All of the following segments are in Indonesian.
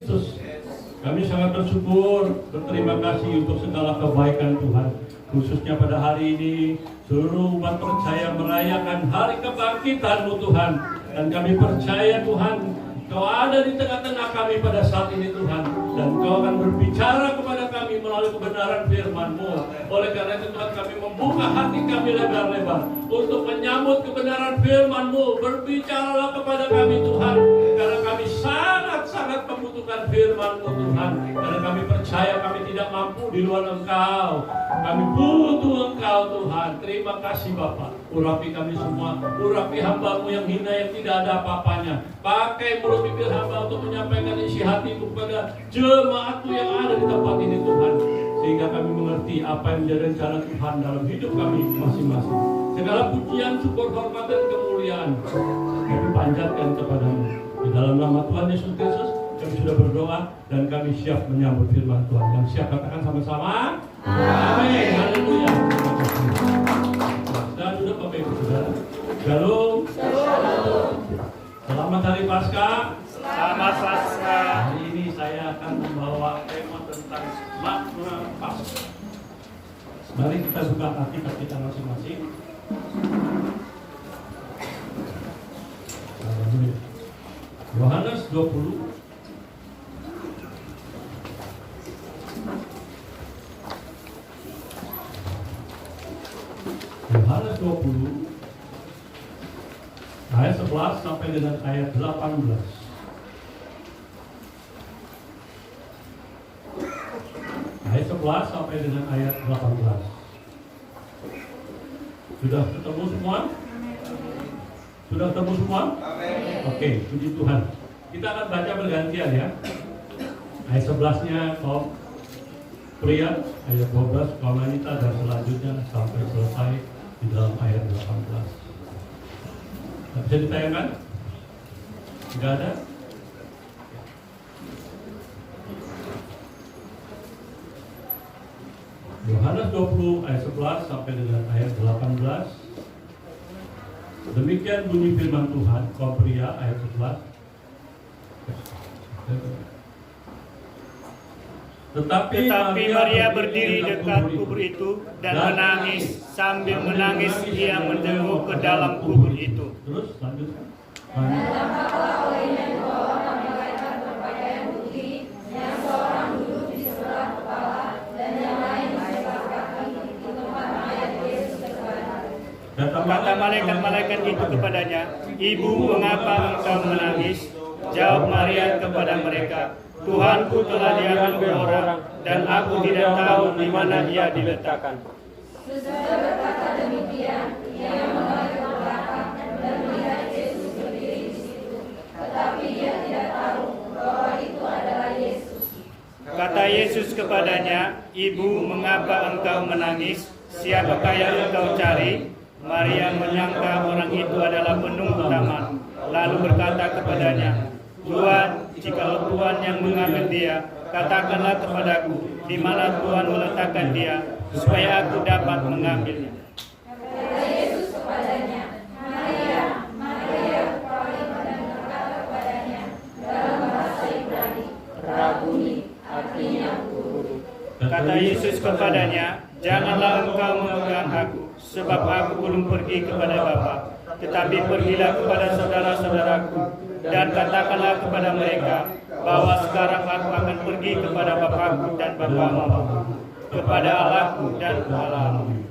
Yesus, kami sangat bersyukur, berterima kasih untuk segala kebaikan Tuhan. Khususnya pada hari ini, seluruh umat percaya merayakan hari kebangkitan-Mu Tuhan. Dan kami percaya Tuhan, Kau ada di tengah-tengah kami pada saat ini Tuhan. Dan Kau akan berbicara kepada kami melalui kebenaran firman-Mu. Oleh karena itu Tuhan, kami membuka hati kami lebar-lebar untuk menyambut kebenaran firman-Mu. Berbicaralah kepada kami Tuhan, karena kami sangat-sangat membutuhkan firman-Mu Tuhan. Karena kami percaya kami tidak mampu di luar Engkau. Kami butuh Engkau Tuhan. Terima kasih Bapa. Urapi kami semua, urapi hamba-Mu yang hina, yang tidak ada apa-apanya. Pakai mulut bibir hamba untuk menyampaikan isi hati-Mu kepada jemaat-Mu yang ada di tempat ini Tuhan. Sehingga kami mengerti apa yang menjadi rencana Tuhan dalam hidup kami masing-masing. Segala pujian, syukur, hormat, dan kemuliaan kami panjatkan kepada-Mu. Di dalam nama Tuhan Yesus Kristus kami sudah berdoa dan kami siap menyambut firman Tuhan. Yang siap katakan sama-sama. Amin. Haleluya. Terima kasih. Dan sudah Bapak Ibu Saudara. Shalom. Selamat hari Paskah. Selamat Paskah. Hari ini saya akan membawa tema tentang makna Paskah. Mari kita buka Alkitab kita masing-masing. Yohanes 20. Yohanes 20 ayat 11 sampai dengan ayat 18. Ayat 11 sampai dengan ayat 18. Sudah ketemu semua? Sudah ketemu semua? Oke, puji Tuhan. Kita akan baca bergantian ya. Ayat 11-nya kaum pria, ayat 12 kaum wanita, dan selanjutnya sampai selesai di dalam ayat 18. Bisa ditayangkan? Tidak ada? Yohanes 20 ayat 11 sampai dengan ayat 18. Demikian bunyi firman Tuhan, kaum pria, ayat 11. Tetapi Maria berdiri dekat kubur itu dan menangis. Sambil menangis ia menjenguk ke dalam kubur itu. Terus lanjutkan. Kata malaikat-malaikat itu kepadanya, "Ibu, mengapa engkau menangis?" Jawab Maria kepada mereka, "Tuhanku telah diambil orang, dan aku tidak tahu di mana ia diletakkan." Sesudah berkata demikian, ia menoleh ke belakang dan melihat Yesus berdiri di situ. Tetapi ia tidak tahu bahwa itu adalah Yesus. Kata Yesus kepadanya, "Ibu, mengapa engkau menangis? Siapakah yang engkau cari?" Maria menyangka orang itu adalah penunggu taman, lalu berkata kepadanya, "Tuhan, jikalau Tuhan yang mengambil dia, katakanlah kepadaku di mana Tuhan meletakkan dia, supaya aku dapat mengambilnya." Kata Yesus kepadanya, "Maria, Maria." Dan berkata kepadanya dalam bahasa Ibrani, "Rabuni," artinya guru. Kata Yesus kepadanya, "Janganlah engkau memegang aku, sebab aku belum pergi kepada Bapa. Tetapi pergilah kepada saudara-saudaraku dan katakanlah kepada mereka bahwa sekarang aku akan pergi kepada Bapakku dan Bapamu, kepada Allahku dan Allahmu."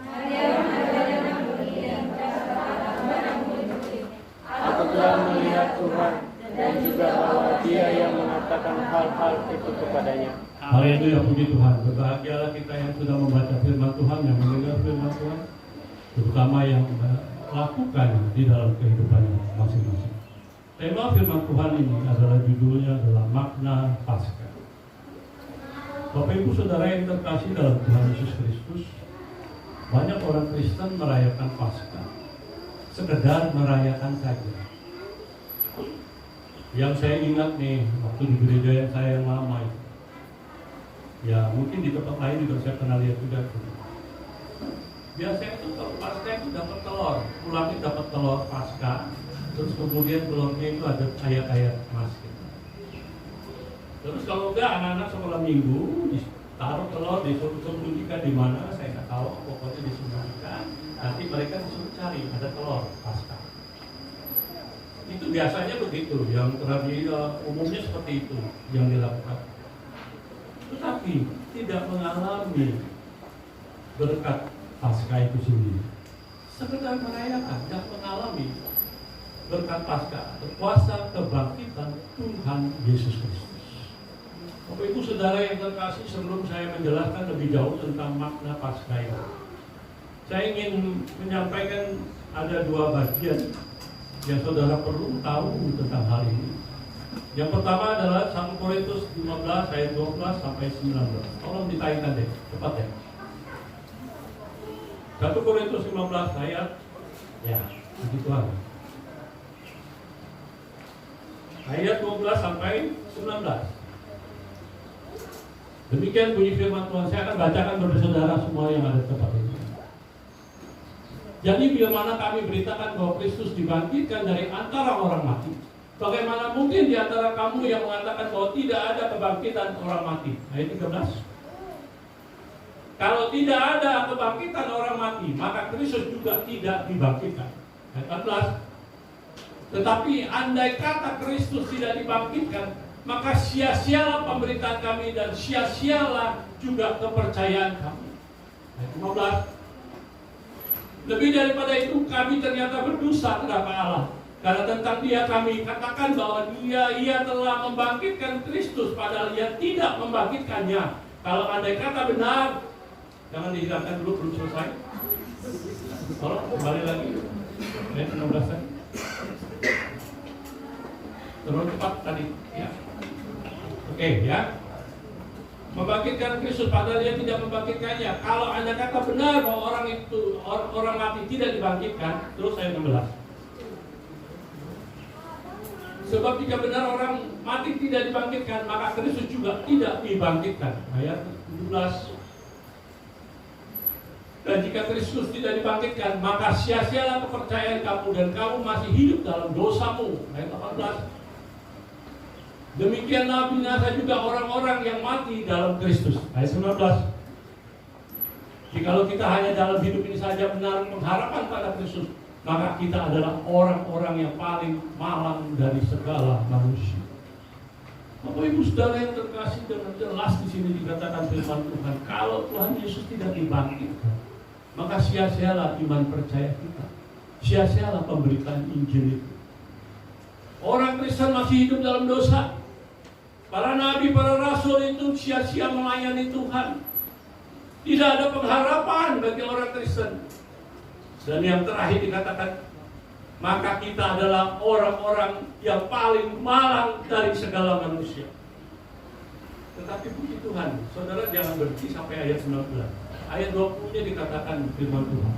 Maria Magdalena pergi dan berkata kepada murid-murid, "Aku telah melihat Tuhan," dan juga bahwa Dia yang mengatakan hal-hal itu kepadanya. Haleluya, puji Tuhan. Berbahagialah kita yang sudah membaca firman Tuhan, yang mendengar firman Tuhan, terutama yang melakukan di dalam kehidupannya masing-masing. Tema firman Tuhan ini adalah judulnya adalah makna Paskah. Bapak Ibu Saudara yang terkasih dalam Tuhan Yesus Kristus, banyak orang Kristen merayakan Paskah sekedar merayakan saja. Yang saya ingat nih, waktu di gereja yang saya yang lama itu, ya mungkin di tempat lain juga saya pernah lihat juga. Biasanya itu kalau Paskah itu dapat telur, pulangnya dapat telur Paskah, terus kemudian telurnya itu ada ayat-ayat emas gitu. Terus kalau enggak anak-anak sekolah minggu taruh telur disembunyikan di mana saya nggak tahu, pokoknya disembunyikan. Nanti mereka disuruh cari ada telur Paskah. Itu biasanya begitu, yang umumnya seperti itu yang dilakukan. Tetapi tidak mengalami berkat Paskah itu sendiri. Sekedar merayakan, tidak mengalami berkat Paskah, kuasa kebangkitan Tuhan Yesus Kristus. Bapak Ibu Saudara yang terkasih, sebelum saya menjelaskan lebih jauh tentang makna Paskah itu, saya ingin menyampaikan ada dua bagian yang saudara perlu tahu tentang hal ini. Yang pertama adalah 1 Korintus 15 ayat 12 sampai 19. Tolong ditayangkan deh, cepat ya. 1 Korintus 15 ayat, ya, begitu aja. Ayat 12 sampai 19. Demikian bunyi firman Tuhan. Saya akan bacakan bagi saudara semua yang ada di tempat ini. Jadi bila mana kami beritakan bahwa Kristus dibangkitkan dari antara orang mati, bagaimana mungkin di antara kamu yang mengatakan bahwa tidak ada kebangkitan orang mati? Ayat 13. Kalau tidak ada kebangkitan orang mati, maka Kristus juga tidak dibangkitkan. Ayat 14. Tetapi andai kata Kristus tidak dibangkitkan, maka sia-sialah pemberitaan kami dan sia-sialah juga kepercayaan kami. Ayat 15. Lebih daripada itu, kami ternyata berdosa terhadap Allah. Karena tentang Dia kami katakan bahwa Ia telah membangkitkan Kristus, padahal Ia tidak membangkitkannya. Kalau andai kata benar, jangan dihilangkan dulu, belum selesai. Tolong kembali lagi. Ayat 16 tadi. Terus cepat tadi, ya. Oke, ya. Membangkitkan Kristus padahal Dia tidak membangkitkannya. Kalau Anda kata benar bahwa orang mati tidak dibangkitkan, terus saya 16. Sebab jika benar orang mati tidak dibangkitkan, maka Kristus juga tidak dibangkitkan. Ayat 17. Dan jika Kristus tidak dibangkitkan, maka sia-sialah kepercayaan kamu dan kamu masih hidup dalam dosamu. Ayat 18. Demikianlah binasa juga orang-orang yang mati dalam Kristus. Ayat 19. Jikalau kita hanya dalam hidup ini saja benar pengharapan pada Kristus, maka kita adalah orang-orang yang paling malang dari segala manusia. Bapak Ibu Saudara yang terkasih, dengan jelas di sini dikatakan firman Tuhan, kalau Tuhan Yesus tidak dibangkitkan, maka sia-sialah iman percaya kita, sia-sialah pemberitaan Injil itu. Orang Kristen masih hidup dalam dosa. Para nabi, para rasul itu sia-sia melayani Tuhan. Tidak ada pengharapan bagi orang Kristen. Dan yang terakhir dikatakan, maka kita adalah orang-orang yang paling malang dari segala manusia. Tetapi puji Tuhan, saudara jangan berhenti sampai ayat 19. Ayat 20-nya dikatakan firman Tuhan.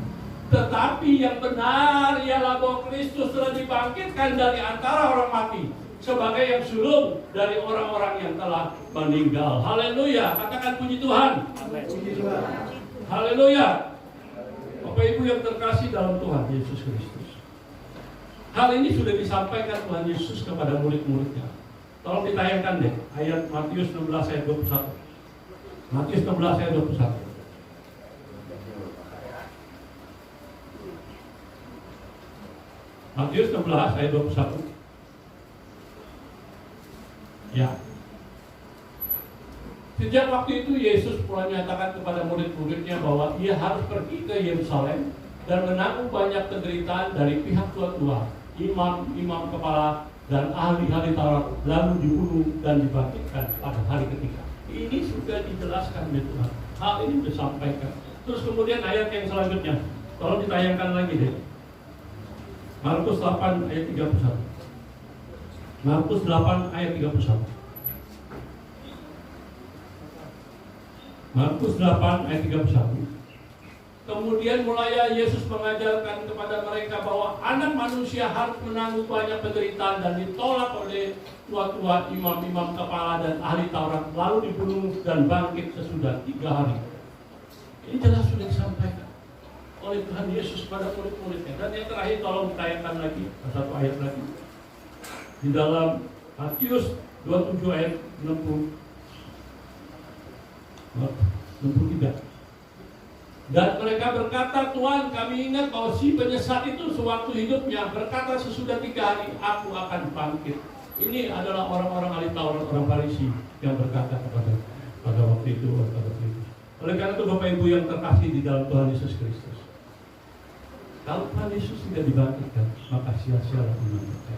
Tetapi yang benar ialah bahwa Kristus telah dibangkitkan dari antara orang mati, sebagai yang sulung dari orang-orang yang telah meninggal. Haleluya, katakan puji Tuhan. Haleluya. Bapak Ibu yang terkasih dalam Tuhan Yesus Kristus, hal ini sudah disampaikan Tuhan Yesus kepada murid-muridnya. Tolong ditayangkan deh ayat Matius 16 ayat 21. Matius 16 ayat 21. Matius 16 ayat 21. Ya. Sejak waktu itu Yesus mulai menyatakan kepada murid-muridnya bahwa Ia harus pergi ke Yerusalem dan menanggung banyak penderitaan dari pihak tua-tua, imam-imam kepala dan ahli-ahli Taurat, lalu dibunuh dan dibangkitkan pada hari ketiga. Ini sudah dijelaskan oleh Tuhan. Hal ini disampaikan. Terus kemudian ayat yang selanjutnya, tolong ditayangkan lagi deh. Markus 8 ayat 31. Markus 8 ayat 31. Markus 8 ayat 31. Kemudian mulai Yesus mengajarkan kepada mereka bahwa anak manusia harus menanggung banyak penderitaan dan ditolak oleh tua-tua, imam-imam kepala dan ahli Taurat, lalu dibunuh dan bangkit sesudah 3 hari. Ini jelas sudah disampaikan oleh Tuhan Yesus pada murid-muridnya. Dan yang terakhir tolong ditayangkan lagi satu ayat lagi di dalam Matius 27 ayat 63. Dan mereka berkata, Tuhan, kami ingat bahwa si penyesat itu sewaktu hidupnya berkata sesudah 3 hari aku akan bangkit. Ini adalah orang-orang ahli Taurat, orang Farisi yang berkata pada waktu itu. Oleh karena itu Bapak Ibu yang terkasih di dalam Tuhan Yesus Kristus, kalau Tuhan Yesus tidak dibangkitkan, maka sia-sialah iman kita.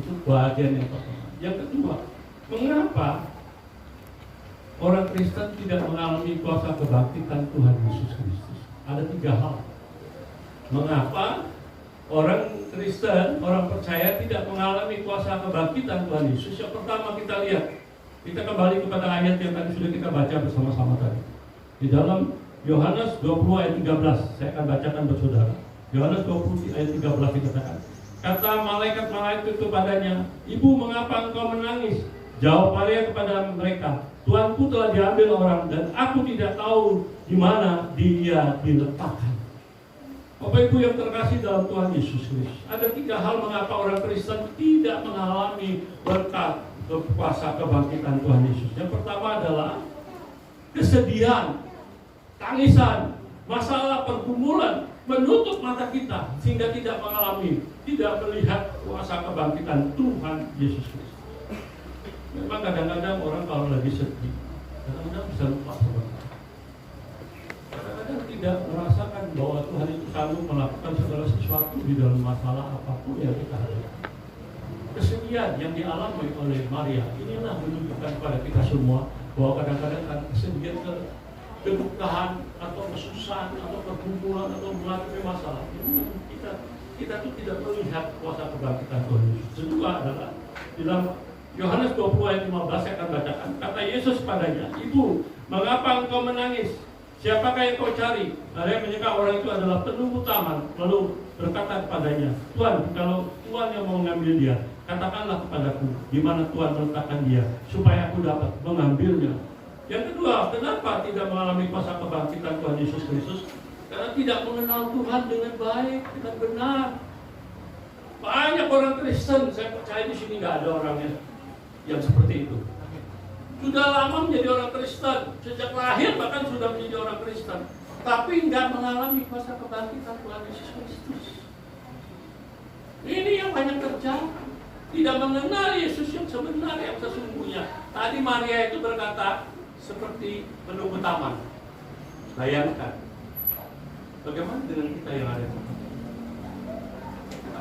Itu bagian yang pertama. Yang kedua, mengapa orang Kristen tidak mengalami kuasa kebangkitan Tuhan Yesus Kristus? Ada 3 hal. Mengapa orang Kristen, orang percaya tidak mengalami kuasa kebangkitan Tuhan Yesus? Yang pertama kita lihat, kita kembali kepada ayat yang tadi sudah kita baca bersama-sama tadi. Di dalam Yohanes 20 ayat 13, saya akan bacakan buat saudara. Yohanes 20 ayat 13 dikatakan, kata malaikat-malaikat itu padanya, Ibu, mengapa engkau menangis? Jawab Maria kepada mereka, Tuanku telah diambil orang dan aku tidak tahu di mana dia diletakkan. Bapak Ibu yang terkasih dalam Tuhan Yesus Kristus, ada 3 hal mengapa orang Kristen tidak mengalami berkat kuasa kebangkitan Tuhan Yesus. Yang pertama adalah kesedihan, tangisan, masalah, pergumulan menutup mata kita sehingga tidak mengalami, tidak melihat kuasa kebangkitan Tuhan Yesus Kristus. Memang kadang-kadang orang kalau lagi sedih, kadang-kadang bisa lupa sebentar. Kadang-kadang tidak merasakan bahwa Tuhan itu sanggup melakukan segala sesuatu di dalam masalah apapun yang kita hadapi. Kesedihan yang dialami oleh Maria, inilah menunjukkan kepada kita semua bahwa kadang-kadang kesedihan, kedukaan atau kesusahan atau pergumulan atau menghadapi masalah, kita tuh tidak melihat kuasa kebangkitan Tuhan Yesus. Kedua adalah dalam Yohanes 20 ayat 15 saya akan bacakan. Kata Yesus padanya, Ibu, mengapa engkau menangis? Siapakah yang kau cari? Maria menyangka orang itu adalah penunggu taman, lalu berkata kepadanya, Tuhan, kalau Tuhan yang mau mengambil dia, katakanlah kepadaku di mana Tuhan meletakkan dia, supaya aku dapat mengambilnya. Yang kedua, kenapa tidak mengalami kuasa kebangkitan Tuhan Yesus Kristus? Karena tidak mengenal Tuhan dengan baik, dengan benar. Banyak orang Kristen, saya percaya di sini nggak ada orangnya yang seperti itu. Sudah lama menjadi orang Kristen, sejak lahir bahkan sudah menjadi orang Kristen, tapi nggak mengalami kuasa kebangkitan Tuhan Yesus Kristus. Ini yang banyak terjadi. Tidak mengenal Yesus yang sebenarnya, yang sesungguhnya. Tadi Maria itu berkata seperti penunggu taman. Bayangkan, bagaimana dengan kita yang ada di sini?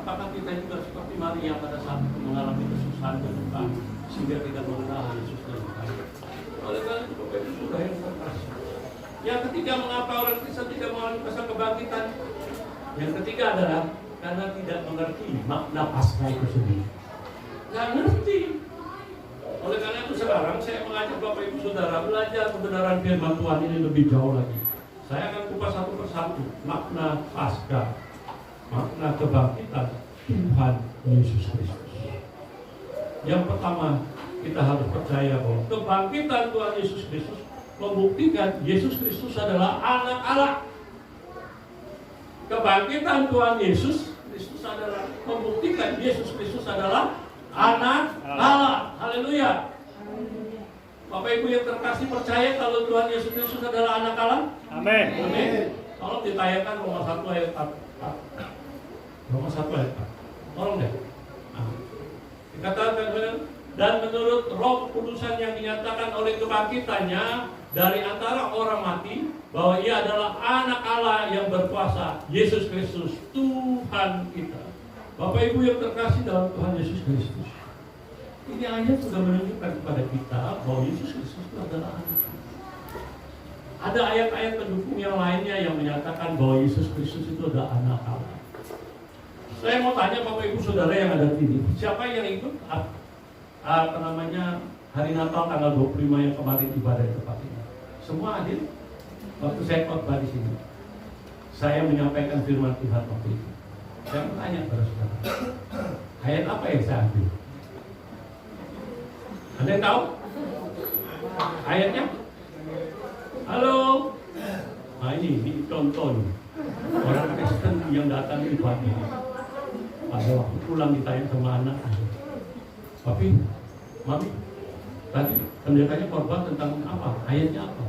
Apakah kita juga seperti Maria pada saat itu mengalami kesusahan dan duka sehingga tidak mengenal Yesus dengan baik? Oleh karena itu Bapak Ibu sudah yang terkasih. Yang ketiga, mengapa orang Kristen tidak mengalami kuasa kebangkitan? Yang ketiga adalah karena tidak mengerti makna Paskah itu sendiri. Nggak ngerti. Oleh karena itu sekarang saya mengajak Bapak Ibu Saudara belajar kebenaran firman Tuhan ini lebih jauh lagi. Saya akan kupas satu persatu makna Paskah, makna kebangkitan Tuhan Yesus Kristus. Yang pertama, kita harus percaya bahwa kebangkitan Tuhan Yesus Kristus membuktikan Yesus Kristus adalah anak Allah. Kebangkitan Tuhan Yesus Kristus adalah membuktikan Yesus Kristus adalah anak Allah. Haleluya. Bapak Ibu yang terkasih, percaya kalau Tuhan Yesus Kristus adalah anak Allah? Amin. Amin. Tolong ditayangkan Roma 1 ayat 4. Roma 1 ayat 4. Tolong deh. Dikatakan, dan menurut Roh Kekudusan yang dinyatakan oleh kebangkitannya dari antara orang mati, bahwa ia adalah anak Allah yang berkuasa, Yesus Kristus, Tuhan kita. Bapak Ibu yang terkasih dalam Tuhan Yesus Kristus, ini ayat sudah menunjukkan kepada kita bahwa Yesus Kristus itu adalah anak Allah. Ada ayat-ayat pendukung yang lainnya yang menyatakan bahwa Yesus Kristus itu adalah anak Allah. Saya mau tanya Bapak Ibu Saudara yang ada di sini, siapa yang ikut hari Natal tanggal 25 yang kemarin ibadah di tempat ini? Semua hadir? Waktu saya khotbah di sini, saya menyampaikan firman Tuhan waktu itu. Saya bertanya kepada saudara, ayat apa yang saya ambil? Ada yang tahu? Ayatnya? Halo? Nah ini contoh nih. Orang Kristen yang datang ke ibadah ini, pada waktu pulang ditanya sama anak, tapi Mami, tadi pendetanya khotbah tentang apa? Ayatnya apa?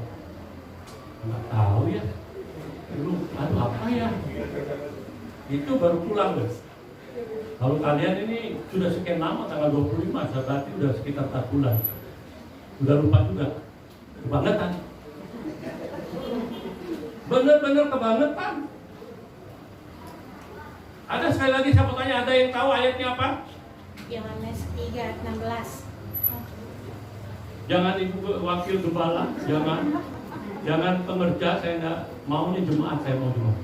Nggak tahu ya. Aduh apa ya? Itu baru pulang guys. Kalau kalian ini sudah sekian lama tanggal 25, berarti sudah sekitar 4 bulan. Udah lupa juga. Kebangetan. Bener-bener kebangetan. Ada sekali lagi saya mau tanya, ada yang tahu ayatnya apa? Yohanes 3:16. Jangan ibu wakil gembala, jangan pengerja, saya nggak mau nih jemaat, saya mau jemaat.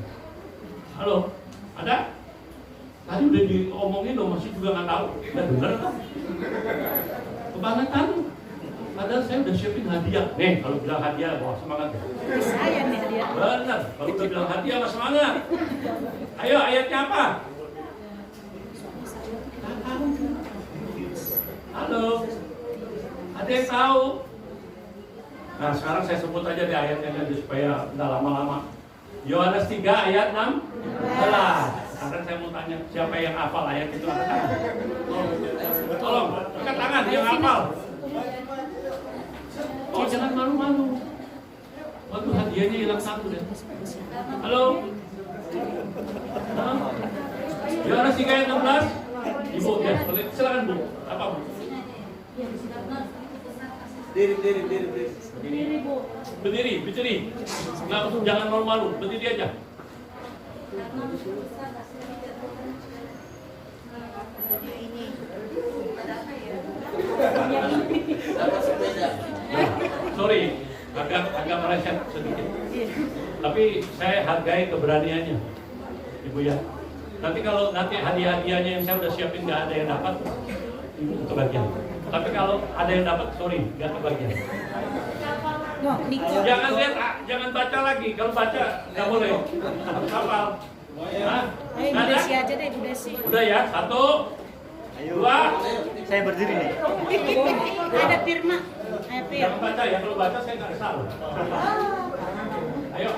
Halo, ada? Tadi udah diomongin dong, masih juga nggak tahu. Udah bener kan? Kebangetan. Padahal saya udah siapin hadiah. Nih, kalau bilang hadiah, wah semangat ya. Saya nih dia. Benar, kalau udah bilang hadiah, wah semangat. Ayo, ayatnya apa? Halo, ada yang tahu? Nah, sekarang saya sebut aja di ayatnya aja supaya nggak lama-lama. Yohanes 3 ayat 16. Sekarang saya mau tanya, siapa yang hafal ayat itu? Angkat tangan. Tolong, angkat tangan yang hafal. Oh, jangan malu-malu. Waduh, hadiahnya hilang satu deh. Halo? Yohanes 3 ayat 16. Ibu, ya, silakan Bu. Apa Bu? Berdiri. Nggak, jangan malu-malu, berdiri aja. Sorry, agak meleset sedikit. Tapi saya hargai keberaniannya, Ibu ya. Nanti kalau nanti hadiah-hadiahnya yang saya udah siapin nggak ada yang dapat, Ibu kebagian. Tapi kalau ada yang dapat, sorry, nggak kebagian. Jangan lihat, jangan baca lagi. Kalau baca nggak boleh. Harus hafal. Hah? Ibu Desi aja deh, Ibu Desi. Udah ya, 1, 2. Saya berdiri nih. Ada Firma. Ayo Fir. Jangan baca ya, kalau baca saya nggak salah. Ayo.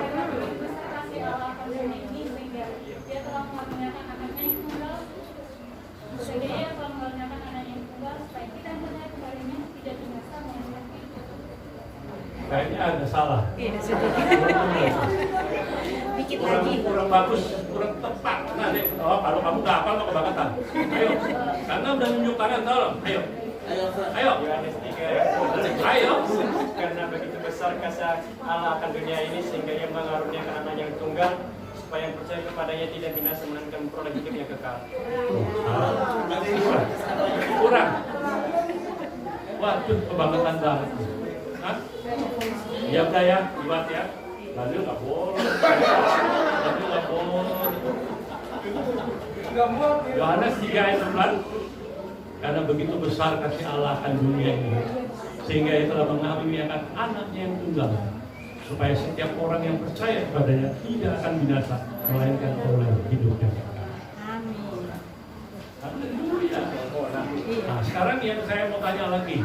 Kayaknya ada salah. Iya, sedikit. Dikit lagi. Kurang bagus, kurang tepat. Nah, deh. Oh, kalau kamu nggak hafal, mau kebangetan. Ayo, karena udah nunjuk tangan, tolong. Ayo. Yohanes 3 Ayo. Karena begitu besar kasih Allah akan dunia ini sehingga Ia mengaruniakan anak yang tunggal supaya yang percaya kepadanya tidak binasa melainkan memperoleh hidup yang kekal. Kurang. Waduh, kebangetan banget. Hah? Ya udah ya, buat ya. Lalu nggak boleh. Yohanes 3 ayat 11. Karena begitu besar kasih Allah akan dunia ini, sehingga Ia telah mengaruniakan anaknya yang tunggal, supaya setiap orang yang percaya kepadanya tidak akan binasa, melainkan oleh hidup yang kekal. Amin. Haleluya. Nah, sekarang yang saya mau tanya lagi.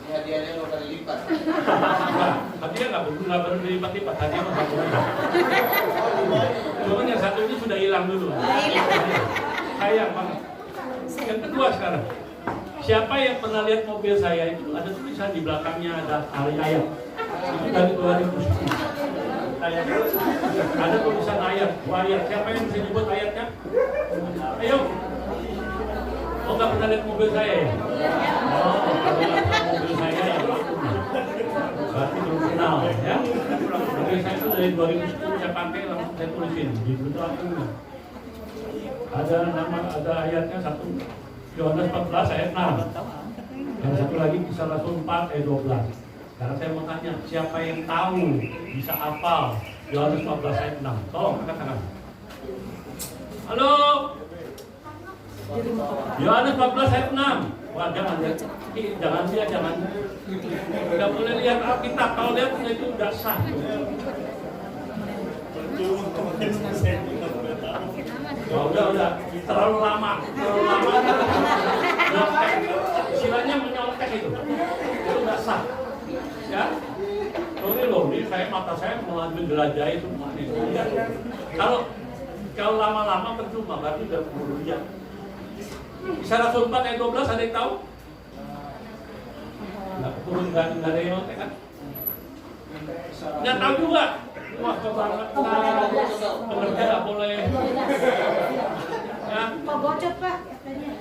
Hadiahnya 2 kali lipat. Nah, hadiah nggak berlipat-lipat, hadiah mah satu aja. Cuman yang satu ini sudah hilang dulu. Sayang banget. Yang kedua sekarang, siapa yang pernah lihat mobil saya itu ada tulisan di belakangnya ada ayat. Itu dari 2010. Ada tulisan ayat, 2 ayat. Siapa yang bisa nyebut ayatnya? Ayo. Oh, nggak pernah lihat mobil saya ya? Oh, kalau lihat mobil saya ya berarti belum kenal ya. Mobil saya itu dari 2010 saya pakai, langsung saya tulisin di belakangnya. Ada nama, ada ayatnya, 1 Yohanes 14 ayat 6. Yang satu lagi Kisah Rasul 4 ayat 12. Sekarang saya mau tanya, siapa yang tahu bisa hafal Yohanes 14 ayat 6? Tolong angkat tangan. Halo. Yohanes 14 ayat 6. Wah, jangan lihat. Jangan. Tidak boleh lihat Alkitab. Kalau lihat itu udah sah. Oh, udah terlalu lama nyontek, istilahnya menyontek itu nggak sah ya. Sorry loh, ini mata saya menjelajahi semua nih ya. Kalau lama-lama percuma, berarti udah perlu lihat. Kisah Rasul 4 ayat 12 ada yang tahu? turun dari yang kan. Nggak tahu juga. Wah, kebangetan. Pengerja nggak boleh. Ya, Kok bocor Pak? Katanya.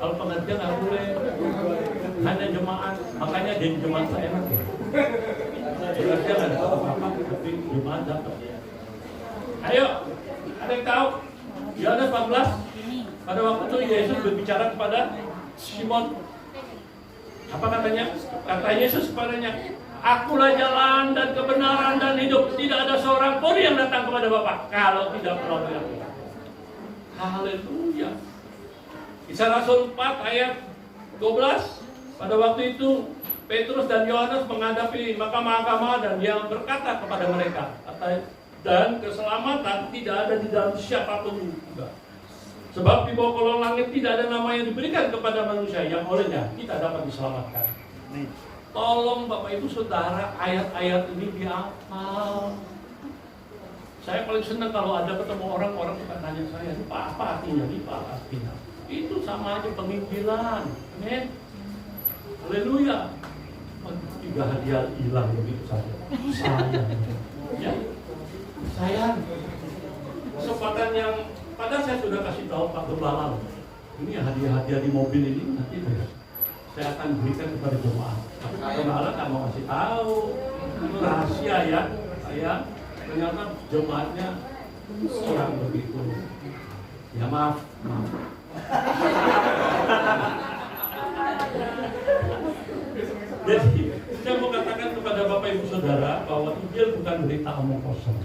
kalau pengerja nggak boleh. Hanya jemaat. Makanya di jemaat saya enak ya. Pengerja nggak dapat apa-apa, tapi jemaat dapat. Ayo, ada yang tahu? Yohanes 14. Pada waktu itu Yesus berbicara kepada Simon. Apa katanya? Kata Yesus kepadanya, Akulah jalan dan kebenaran dan hidup. Tidak ada seorang pun yang datang kepada Bapa kalau tidak melalui aku. Haleluya. Kisah Rasul 4 ayat 12. Pada waktu itu Petrus dan Yohanes menghadapi mahkamah dan dia berkata kepada mereka, dan keselamatan tidak ada di dalam siapapun juga. Sebab di bawah kolong langit tidak ada nama yang diberikan kepada manusia yang olehnya kita dapat diselamatkan. Tolong Bapak Ibu Saudara, ayat-ayat ini dihafal. Saya paling senang kalau ada ketemu orang suka tanya saya, Pak, apa artinya? Pak, artinya. Itu sama aja penginjilan. Amin. Haleluya. 3 hadiah hilang begitu saja. Sayang. Ya. Sayang. Kesempatan yang padahal saya sudah kasih tahu Pak Gembala, ini hadiah-hadiah di mobil ini nanti saya akan berikan kepada jemaat. Tapi Pak Gembala nggak mau kasih tahu, itu rahasia ya. Saya ternyata jemaatnya kurang begitu. Ya maaf. Jadi saya mau katakan kepada Bapak Ibu Saudara bahwa Injil bukan berita omong kosong.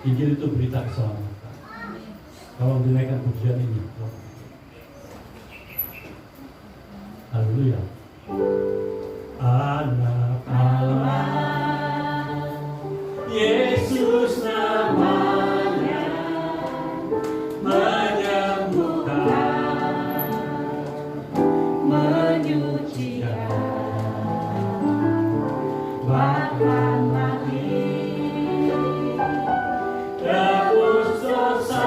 Injil itu berita keselamatan. Kalau dinaikkan pujian ini. Haleluya. Anak Allah, Yesus namanya, menyembuhkan, menyucikan, bahkan lahir, tebus dosa.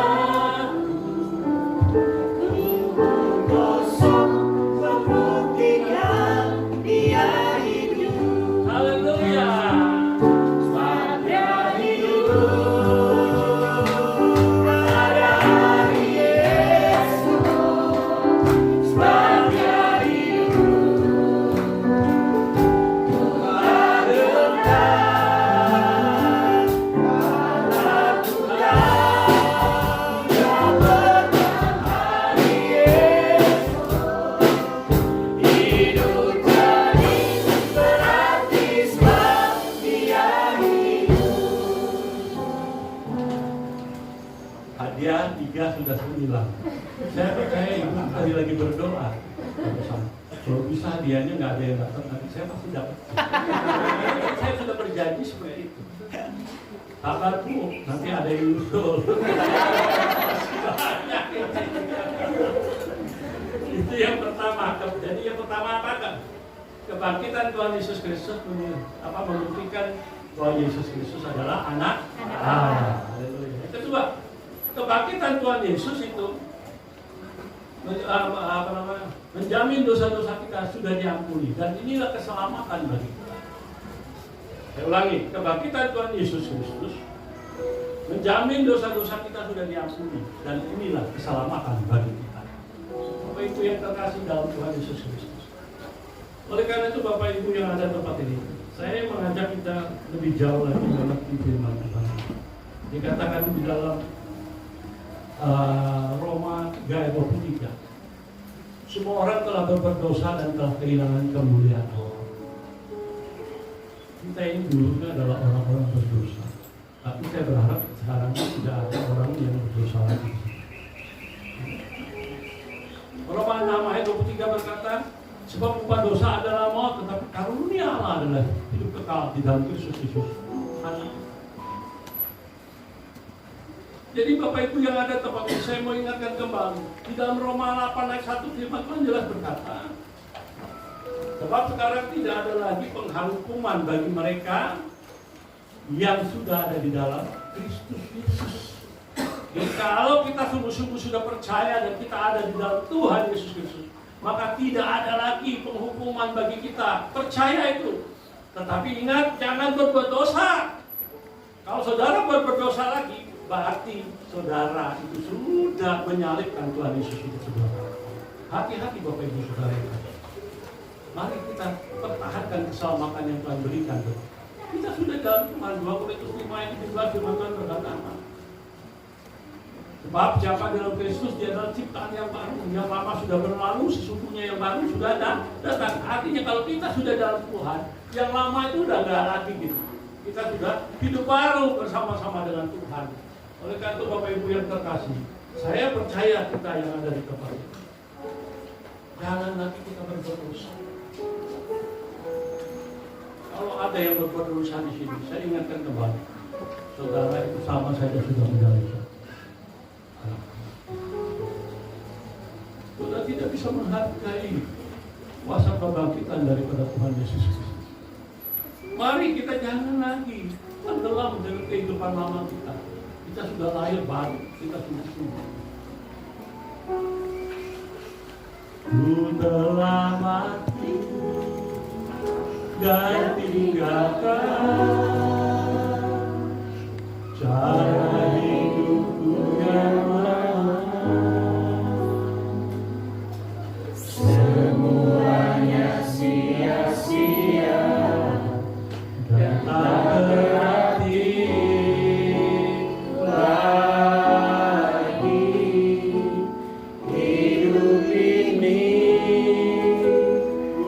Hadiah 3 sudah hilang. Saya percaya ibu tadi lagi berdoa. Kalau bisa hadiahnya nggak ada yang datang, nanti saya pasti dapat. Saya sudah berjanji seperti itu. Sabar Bu, nanti ada yang nyusul. Itu yang pertama. Jadi yang pertama apa kan? Kebangkitan Tuhan Yesus Kristus membuktikan bahwa Yesus Kristus adalah anak Allah. Yang kedua, kebangkitan Tuhan Yesus itu menjamin dosa-dosa kita sudah diampuni, dan inilah keselamatan bagi kita. Saya ulangi, kebangkitan Tuhan Yesus Kristus menjamin dosa-dosa kita sudah diampuni, dan inilah keselamatan bagi kita. Bapak Ibu yang terkasih dalam Tuhan Yesus Kristus. Oleh karena itu Bapak Ibu yang ada di tempat ini, saya mengajak kita lebih jauh lagi mengerti firman Tuhan. Dikatakan di dalam Roma 3 ayat 23, semua orang telah berbuat dosa dan telah kehilangan kemuliaan Allah. Kita ini dulu adalah orang-orang berdosa, tapi saya berharap sekarang tidak ada orang yang berdosa lagi. Roma 6 ayat 23 berkata, sebab upah dosa adalah maut, tetapi karunia Allah adalah hidup kekal di dalam Kristus Yesus. Jadi Bapak Ibu yang ada tempat ini, saya mau ingatkan kembali, di dalam Roma 8 ayat 1 firman Tuhan jelas berkata, sebab sekarang tidak ada lagi penghukuman bagi mereka yang sudah ada di dalam Kristus Yesus. Jadi kalau kita sungguh-sungguh sudah percaya dan kita ada di dalam Tuhan Yesus Kristus, maka tidak ada lagi penghukuman bagi kita. Percaya itu. Tetapi ingat, jangan berbuat dosa. Kalau saudara berbuat dosa lagi, berarti saudara itu sudah menyalibkan Tuhan Yesus itu saudara. Hati-hati Bapak Ibu Saudara. Mari kita pertahankan keselamatan yang Tuhan berikan. Kita sudah dalam Tuhan. 2 Korintus 5 ayat 17 firman Tuhan berkata, sebab siapa dalam Kristus dia adalah ciptaan yang baru. Yang lama sudah berlalu, sesungguhnya yang baru sudah datang. Artinya kalau kita sudah dalam Tuhan, yang lama itu udah nggak lagi gitu. Kita sudah hidup baru bersama-sama dengan Tuhan. Oleh karena itu Bapak Ibu yang terkasih, saya percaya kita yang ada di tempat ini. Jangan nanti kita berbuat dosa. Kalau ada yang berbuat dosa di sini, saya ingatkan kembali, saudara itu sama saja sudah menjalani. Saudara tidak bisa menghargai kuasa kebangkitan daripada Tuhan Yesus Kristus. Mari kita jangan lagi tenggelam dengan kehidupan lama kita. Kita sudah lahir baru, kita sudah sungguh. Ku telah mati dan tinggalkan cara hidupku yang lama. Semuanya sia-sia dan tak berarti lagi. Hidup ini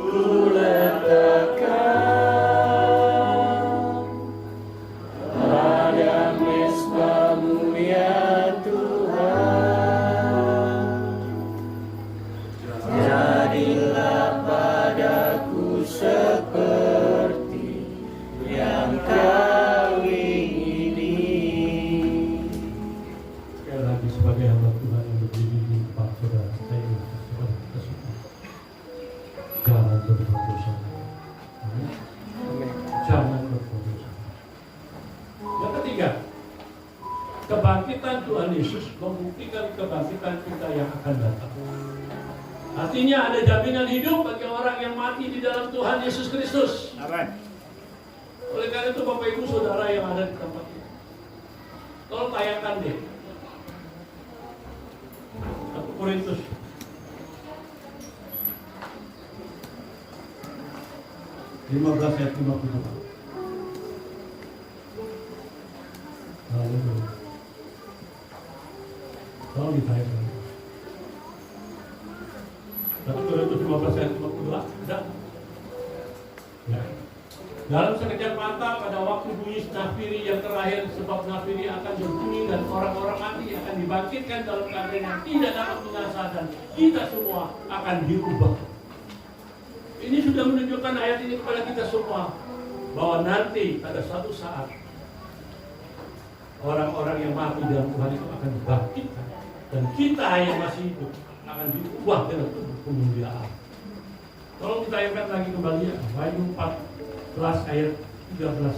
ku letakkan pada mezbamu ya Tuhan. Jadilah padaku seperti yang Kau ingini. Sekali lagi sebagai hamba Tuhan yang berdiri di depan saudara, saya ingin kepada kita semua, jangan berbuat dosa. Jangan berbuat dosa. Yang ketiga, kebangkitan Tuhan Yesus membuktikan kebangkitan kita yang akan datang. Artinya ada jaminan hidup bagi orang yang mati di dalam Tuhan Yesus Kristus. Amin. Oleh karena itu Bapak Ibu Saudara yang ada di tempat ini, tolong tayangkan deh 1 Korintus 15 ayat 52. Haleluya. Tolong ditayangkan. 1 Korintus 15 ayat 52. Ada? Ya. Dalam sekejap mata pada waktu bunyi nafiri yang terakhir, sebab nafiri akan berbunyi dan orang-orang mati akan dibangkitkan dalam keadaan yang tidak dapat binasa dan kita semua akan diubah. Ini sudah menunjukkan ayat ini kepada kita semua bahwa nanti pada suatu saat orang-orang yang mati dalam Tuhan itu akan dibangkitkan dan kita yang masih hidup akan diubah dengan tubuh kemuliaan. Tolong ditayangkan lagi kembali ya, Wahyu 14 ayat 13.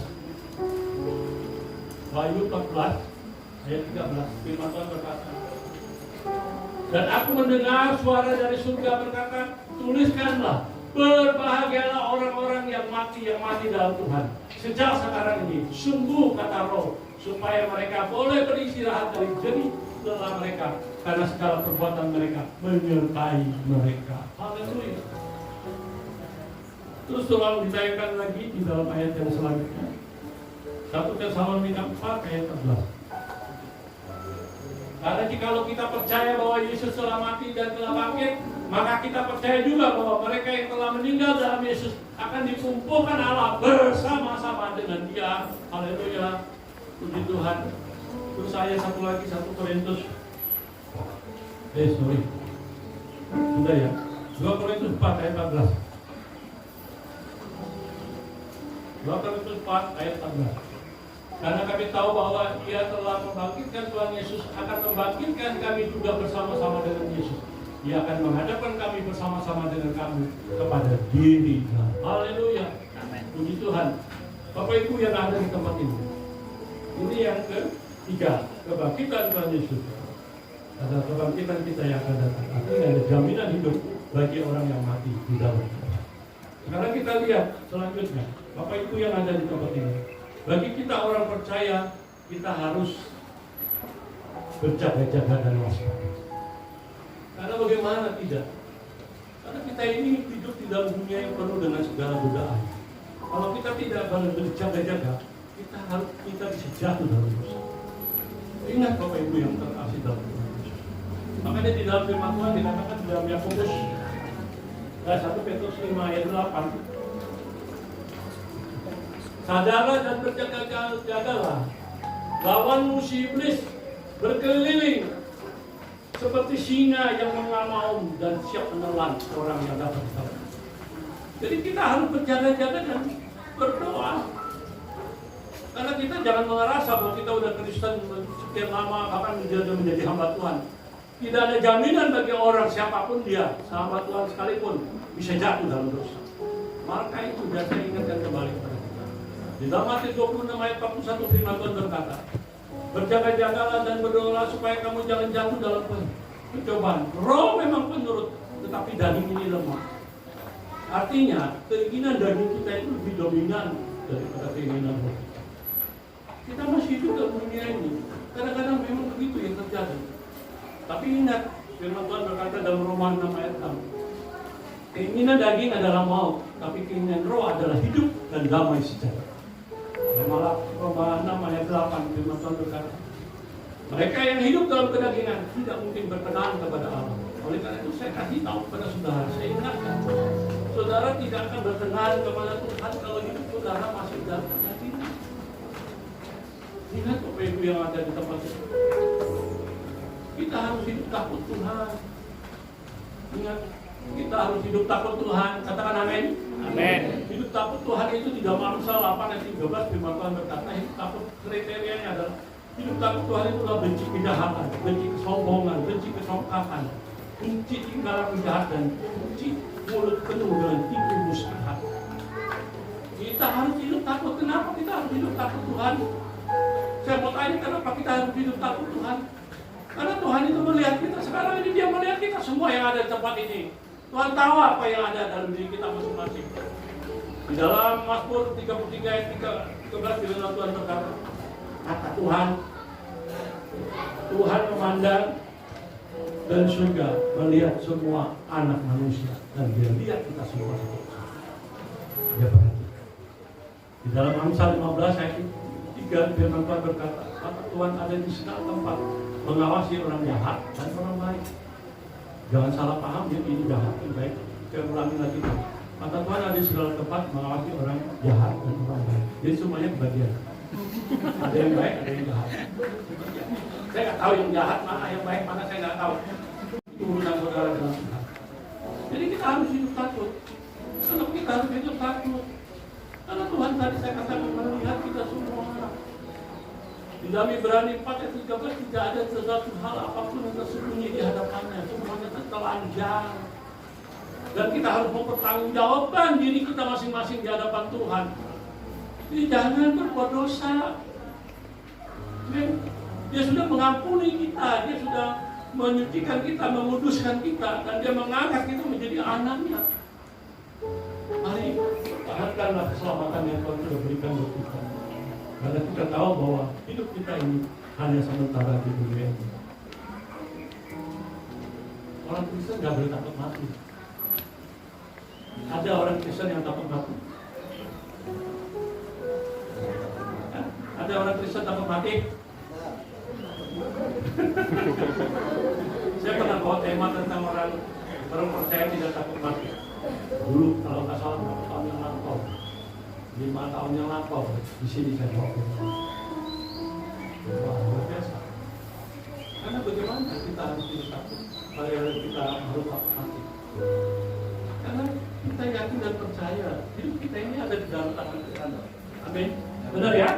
Wahyu 14 ayat 13. Firman Tuhan berkata, dan aku mendengar suara dari surga berkata, tuliskanlah, berbahagialah orang-orang yang mati dalam Tuhan sejak sekarang ini. Sungguh kata Roh, supaya mereka boleh beristirahat dari jerih lelah mereka, karena segala perbuatan mereka menyertai mereka. Haleluya. Terus tolong ditayangkan lagi di dalam ayat yang selanjutnya, 1 Tesalonika 4 ayat 14. Karena jikalau kita percaya bahwa Yesus telah mati dan telah bangkit, maka kita percaya juga bahwa mereka yang telah meninggal dalam Yesus akan dikumpulkan Allah bersama-sama dengan Dia. Haleluya. Puji Tuhan. Terus ayat satu lagi, 1 Korintus. Sudah ya. 2 Korintus 4 ayat 14. 2 Korintus 4 ayat 14. Karena kami tahu bahwa Dia telah membangkitkan Tuhan Yesus, akan membangkitkan kami juga bersama-sama dengan Yesus. Dia akan menghadapkan kami bersama-sama dengan kami kepada dirinya. Haleluya. Puji Tuhan. Bapak Ibu yang ada di tempat ini, ini yang ketiga, kebangkitan Tuhan Yesus. Ada kebangkitan kita yang akan datang. Artinya ada jaminan hidup bagi orang yang mati di dalam. Sekarang kita lihat selanjutnya, Bapak Ibu yang ada di tempat ini. Bagi kita orang percaya, kita harus berjaga-jaga dan waspada. Karena bagaimana tidak? Karena kita ini hidup di dalam dunia yang penuh dengan segala godaan. Kalau kita tidak berjaga-jaga, kita bisa jatuh dalam dosa. Ingat Bapak Ibu yang terkasih dalam Tuhan Yesus. Makanya di dalam firman Tuhan dikatakan di dalam Yakobus 1 Petrus 5 ayat 8. Sadarlah dan berjaga-jagalah. Lawanmu si iblis berkeliling seperti singa yang mengamaum dan siap menelan orang yang dapat ditawan. Jadi kita harus berjaga-jaga dan berdoa. Karena kita jangan merasa bahwa kita udah Kristen sekian lama bahkan menjadi hamba Tuhan. Tidak ada jaminan bagi orang siapapun dia, hamba Tuhan sekalipun, bisa jatuh dalam dosa. Maka itu saya ingatkan kembali kepada kita. Di dalam Matius 26 ayat 41 firman Tuhan berkata, berjaga-jagalah dan berdoalah supaya kamu jangan jatuh dalam pencobaan. Roh memang penurut, tetapi daging ini lemah. Artinya, keinginan daging kita itu lebih dominan daripada keinginan roh. Kita masih hidup dalam dunia ini. Kadang-kadang memang begitu yang terjadi. Tapi ingat, firman Tuhan berkata dalam Roma 6 ayat 6. Keinginan daging adalah maut, tapi keinginan roh adalah hidup dan damai sejahtera. Roma 6 ayat 8 firman Tuhan berkata, mereka yang hidup dalam kedagingan tidak mungkin berkenan kepada Allah. Oleh karena itu saya kasih tahu kepada saudara, saya ingatkan, saudara tidak akan berkenan kepada Tuhan kalau hidup saudara masih dalam kedagingan. Ingat Bapak Ibu yang ada di tempat ini, kita harus hidup takut Tuhan. Ingat, kita harus hidup takut Tuhan. Katakan amin. Amin. Hidup takut Tuhan itu di dalam Amsal 8 ayat 13 firman Tuhan berkata, hidup takut kriterianya adalah hidup takut Tuhan itu adalah benci kejahatan, benci kesombongan, benci kesompahan, benci tinggalan jahat dan benci mulut penuh dengan tipu muslihat. Kita harus hidup takut. Kenapa kita harus hidup takut Tuhan? Saya mau tanya, kenapa kita harus hidup takut Tuhan? Karena Tuhan itu melihat kita. Sekarang ini Dia melihat kita semua yang ada di tempat ini. Tuhan tahu apa yang ada dalam diri kita masing-masing. Di dalam Mazmur 33 ayat 13 firman Tuhan berkata, kata Tuhan, Tuhan memandang dan surga melihat semua anak manusia dan Dia lihat kita semua seperti itu. Dia perhatikan. Di dalam Amsal 15 ayat 3 firman Tuhan berkata, kata Tuhan ada di segala tempat mengawasi orang jahat dan orang baik. Jangan salah paham, ini jahat, ini baik. Saya ulangi lagi. Kata Tuhan ada di segala tempat mengawasi orang jahat dan orang baik. Jadi semuanya kebagian. Ada yang baik, ada yang jahat. Saya nggak tahu yang jahat mana, yang baik mana, saya nggak tahu. Itu urusan saudara dengan Tuhan. Jadi kita harus hidup takut. Kenapa kita harus hidup takut? Karena Tuhan tadi saya katakan melihat kita semua. Di dalam Ibrani 4 ayat 13 tidak ada sesuatu hal apapun yang tersembunyi di hadapannya. Semuanya tertelanjang. Dan kita harus mempertanggungjawabkan diri kita masing-masing di hadapan Tuhan. Jadi jangan berbuat dosa. Dia sudah mengampuni kita, Dia sudah menyucikan kita, menguduskan kita, dan Dia mengangkat kita menjadi anaknya. Mari pertahankanlah keselamatan yang Tuhan sudah berikan buat kita. Karena kita tahu bahwa hidup kita ini hanya sementara di dunia ini. Orang Kristen gak boleh takut mati. Ada orang Kristen yang takut mati? Ada orang Kristen takut mati? Saya pernah bawa tema tentang orang percaya tidak takut mati. Dulu kalau nggak salah 4 tahun yang lampau, 5 tahun yang lampau di sini saya bawa. Wah, luar biasa. Karena bagaimana kita harus hidup takut? Bagaimana kita harus takut mati? Karena kita yakin dan percaya hidup kita ini ada di dalam tangan Tuhan. Amin. Benar ya?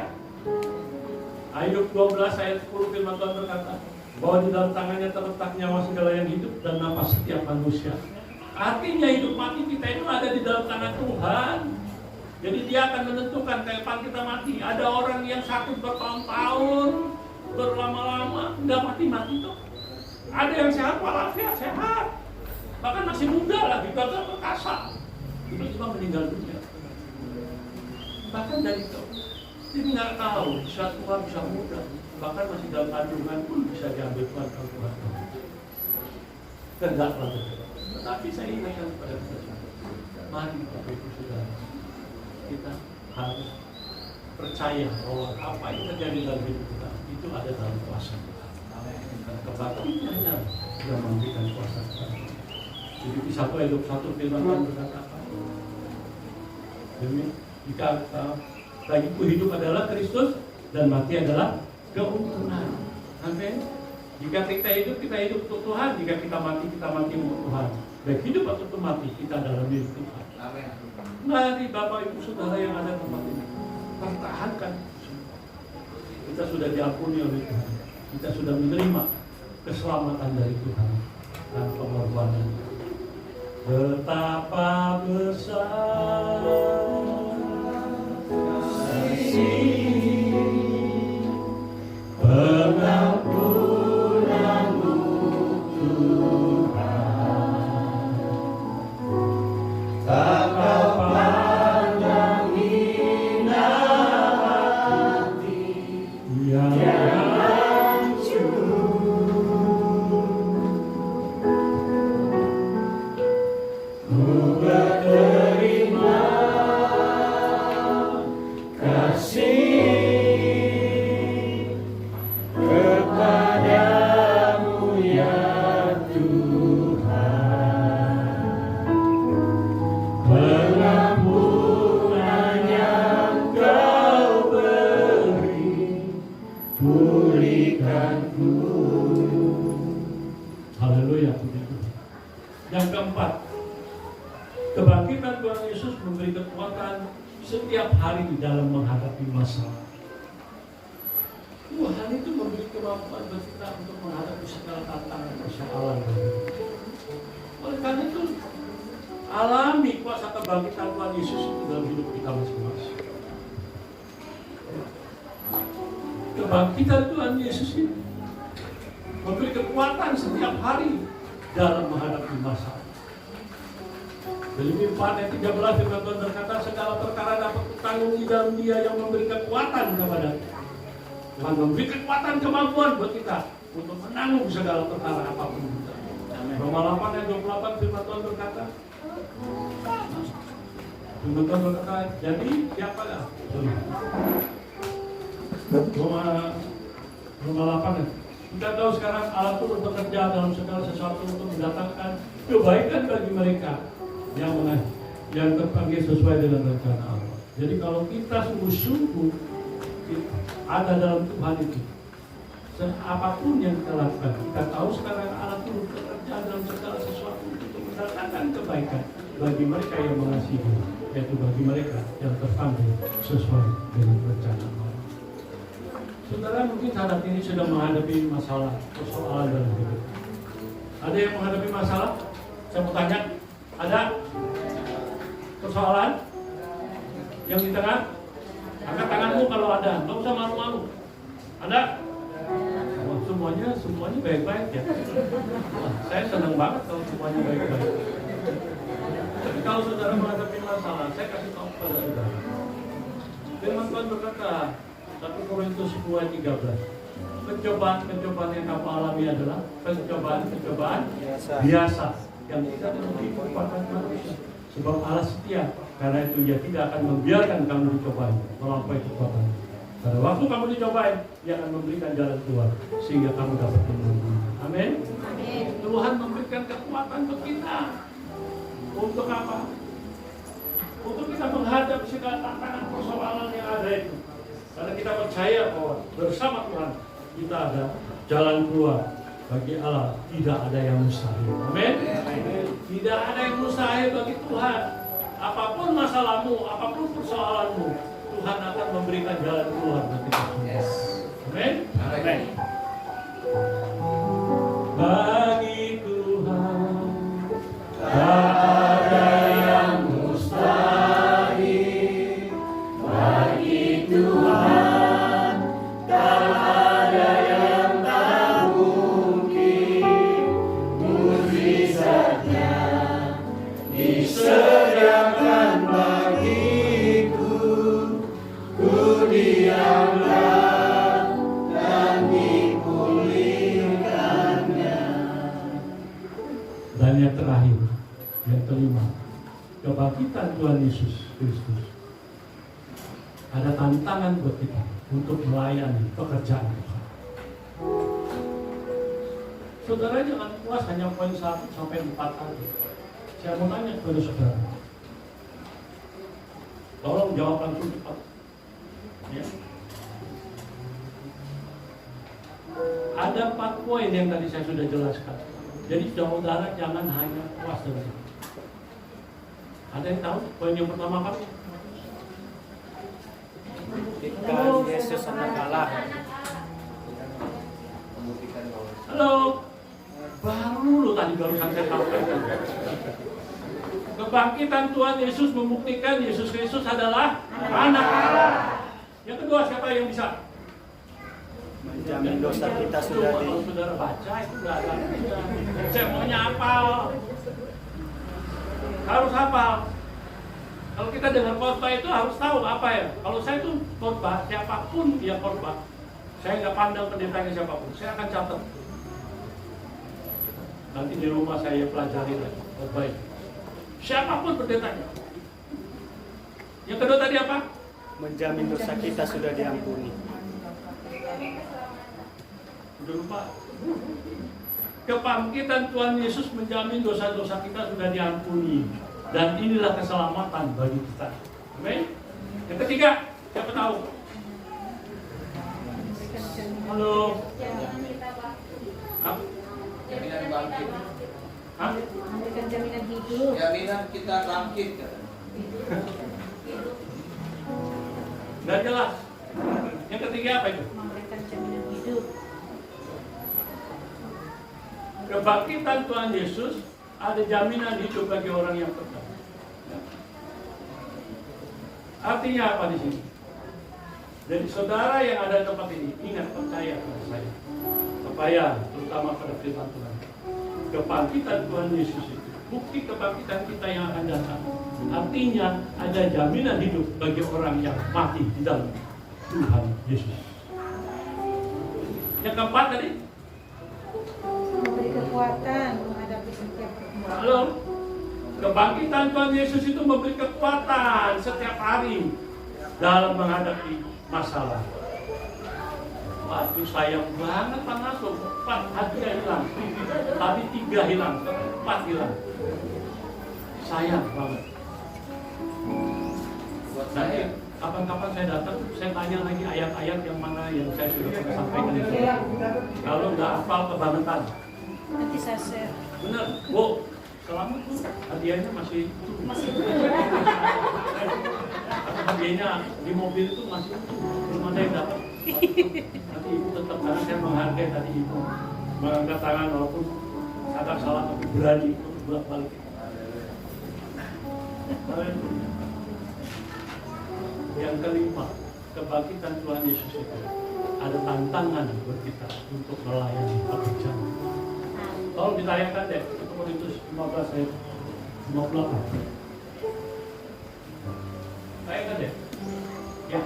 Ayub 12 ayat 10 firman Tuhan berkata bahwa di dalam tangannya terletak nyawa segala yang hidup dan napas setiap manusia. Artinya hidup mati kita itu ada di dalam tangan Tuhan. Jadi Dia akan menentukan kapan kita mati. Ada orang yang sakit bertahun-tahun, berlama-lama, nggak mati-mati tuh. Ada yang sehat walafiat sehat. bahkan masih muda lagi, gagah perkasa, tiba-tiba meninggal dunia. Bahkan dari itu, dia nggak tahu saat Tuhan bisa muda, bahkan masih dalam kandungan pun bisa diambil Tuhan kalau Tuhan. Hendaklah betul. Tetapi saya ingatkan kepada kita semua, mari Bapak Ibu Saudara, kita harus percaya bahwa apa yang terjadi dalam hidup kita itu ada dalam kuasa Tuhan. Dan kebaktiannya yang memberikan kuasa Tuhan. Jadi di 1 Ayub 1 firman Tuhan berkata apa? Demi jika bagiku hidup adalah Kristus dan mati adalah keuntungan. Amin. Jika kita hidup untuk Tuhan. Jika kita mati untuk Tuhan. Baik hidup atau mati, kita adalah milik Tuhan. Amin. Mari Bapak Ibu Saudara yang ada di tempat ini, pertahankan. Kita sudah diampuni oleh Tuhan. Kita sudah menerima keselamatan dari Tuhan dan pengorbanan. Betapa besar kasih pengampunanmu Tuhan, tak kau pandang hina hati yang hancur. Ku berterima kasih kepadamu ya Tuhan, pengampunan yang kau beri, pulihkanku. Haleluya, puji Tuhan. Yang keempat, kebangkitan Tuhan Yesus memberi kekuatan setiap hari di dalam menghadapi masalah. Tuhan itu memberi kemampuan bagi kita untuk menghadapi segala tantangan persoalan. Oleh karena itu, alami kuasa kebangkitan Tuhan Yesus itu dalam hidup kita masing-masing. Kebangkitan Tuhan Yesus itu memberi kekuatan setiap hari dalam menghadapi masalah. Filipi 4 ayat 13 firman Tuhan berkata, segala perkara dapat ditanggung di dalam Dia yang memberi kekuatan kepada kita. Tuhan memberi kekuatan kemampuan buat kita untuk menanggung segala perkara apapun kita. Roma 8 ayat 28 firman Tuhan berkata, jadi siapakah? Roma 8 ayat. Kita tahu sekarang Allah turut bekerja dalam segala sesuatu untuk mendatangkan kebaikan bagi mereka yang terpanggil sesuai dengan rencana Allah. Jadi kalau kita sungguh-sungguh ada dalam Tuhan itu, apapun yang kita lakukan, kita tahu sekarang Allah turut bekerja dalam segala sesuatu untuk mendatangkan kebaikan bagi mereka yang mengasihi, yaitu bagi mereka yang terpanggil sesuai dengan rencana Allah. Saudara mungkin saat ini sedang menghadapi masalah, persoalan dalam hidup. Ada yang menghadapi masalah? Saya mau tanya, ada persoalan yang di tengah? Angkat tanganmu kalau ada, nggak usah malu-malu. Ada? Oh, semuanya baik-baik ya. Saya senang banget kalau semuanya baik-baik. Tapi kalau saudara menghadapi masalah, saya kasih tahu kepada saudara. Firman Tuhan berkata, 1 Korintus 10:13. Pencobaan yang kamu alami adalah pencobaan biasa yang tidak merupakan manusia. Sebab Allah setia, karena itu Dia tidak akan membiarkan kamu dicobai melampaui kekuatan. Pada waktu kamu dicobai, Dia akan memberikan jalan keluar sehingga kamu dapat menang. Amin. Tuhan memberikan kekuatan untuk kita. Untuk apa? Untuk kita menghadapi segala tantangan persoalan yang ada itu. Karena kita percaya bahwa bersama Tuhan kita ada jalan keluar. Bagi Allah tidak ada yang mustahil. Amin. Tidak ada yang mustahil bagi Tuhan. Apapun masalahmu, apapun persoalanmu, Tuhan akan memberikan jalan keluar bagi kita. Amin. Amin. Bagi Tuhan tak ada yang mustahil. Bagi Tuhan tak ada yang tak mungkin. Mujizatnya kebangkitan Tuhan Yesus Kristus, ada tantangan buat kita untuk melayani pekerjaan Tuhan. Saudara jangan puas hanya poin 1 sampai 4 tadi. Saya mau tanya kepada saudara, tolong jawab langsung cepat. Ya. Ada 4 poin yang tadi saya sudah jelaskan. Jadi saudara jangan hanya puas dengan itu. Ada yang tahu poin yang pertama apa? Buktikan Yesus anak Allah. Halo. Baru tadi barusan saya sampaikan. Kebangkitan Tuhan Yesus membuktikan Yesus Kristus adalah anak Allah. Yang kedua siapa yang bisa? Menjamin dosa kita sudah di. Kalau saudara baca itu nggak ada. Saya maunya hafal. Harus hafal. Kalau kita dengar khotbah itu harus tahu apa ya. Kalau saya itu khotbah, siapapun dia khotbah, saya nggak pandang pendetanya siapapun. Saya akan catat. Nanti di rumah saya pelajari lagi. Baik. Siapapun pendetanya. Yang kedua tadi apa? Menjamin dosa kita sudah diampuni. Udah lupa. Kebangkitan Tuhan Yesus menjamin dosa-dosa kita sudah diampuni. Dan inilah keselamatan bagi kita. Amin. Yang ketiga, siapa tahu? Halo. Hah? Jaminan bangkit. Hah? Memberikan jaminan hidup. Jaminan kita bangkit. Nggak jelas. Yang ketiga apa itu? Memberikan jaminan hidup. Kebangkitan Tuhan Yesus ada jaminan hidup bagi orang yang percaya. Artinya apa di sini? Jadi saudara yang ada di tempat ini, ingat percaya pada saya. Supaya terutama pada firman Tuhan. Kebangkitan Tuhan Yesus itu, bukti kebangkitan kita yang akan datang. Artinya ada jaminan hidup bagi orang yang mati di dalam Tuhan Yesus. Yang keempat tadi? Memberi kekuatan menghadapi setiap pergumulan. Halo? Kebangkitan Tuhan Yesus itu memberi kekuatan setiap hari dalam menghadapi masalah. Waduh sayang banget Pak Naso, 4 hadiah hilang, tadi 3 hilang, 4 hilang. Sayang banget. Buat Nanti saya, kapan-kapan saya datang, saya tanya lagi ayat-ayat yang mana yang saya sudah pernah sampaikan itu. Kalau nggak hafal kebangetan. Nanti saya share. Benar, Bu. Selamat Bu, hadiahnya masih hadiahnya di mobil itu masih belum ada yang dapat. Nanti Ibu tetap, karena saya menghargai tadi Ibu mengangkat tangan walaupun agak salah tapi berani untuk bolak-balik. Yang kelima, kebangkitan Tuhan Yesus itu ada tantangan buat kita untuk melayani pekerjaan. Tolong ditayangkan deh, 1 Korintus 15 ayat 58. Tayangkan deh. Ya,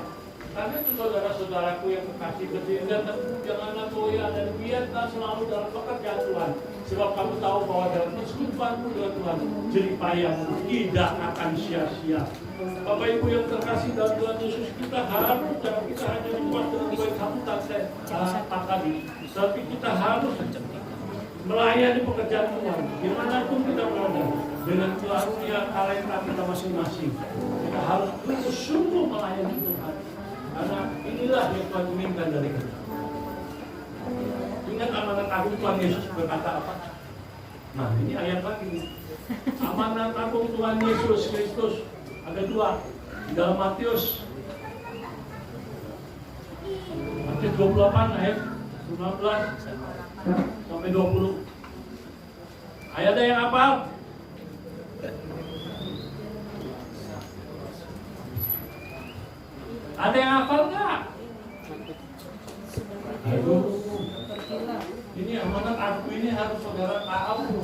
karena itu saudara-saudaraku yang kekasih, berdiri dan teguh, janganlah goyah dan giatlah selalu dalam pekerjaan Tuhan. Sebab kamu tahu bahwa dalam persekutuanmu dengan Tuhan, jerih payahmu tidak akan sia-sia. Bapak Ibu yang terkasih dalam Tuhan Yesus, kita harus, jangan kita hanya puas dengan baik sambutan saya tadi, tapi kita harus melayani pekerjaan Tuhan. Dimanapun kita berada, dengan karunia talenta kita masing-masing, kita harus sungguh melayani Tuhan. Karena inilah yang Tuhan inginkan dari kita. Ingat amanat agung Tuhan Yesus berkata apa? Nah ini ayat lagi. Amanat agung Tuhan Yesus Kristus ada 2 di dalam Matius 28 ayat 19 sampai 20. Ayat ada yang hafal? Ada yang hafal nggak? Aduh, ini amanat aku ini harus saudara tahu.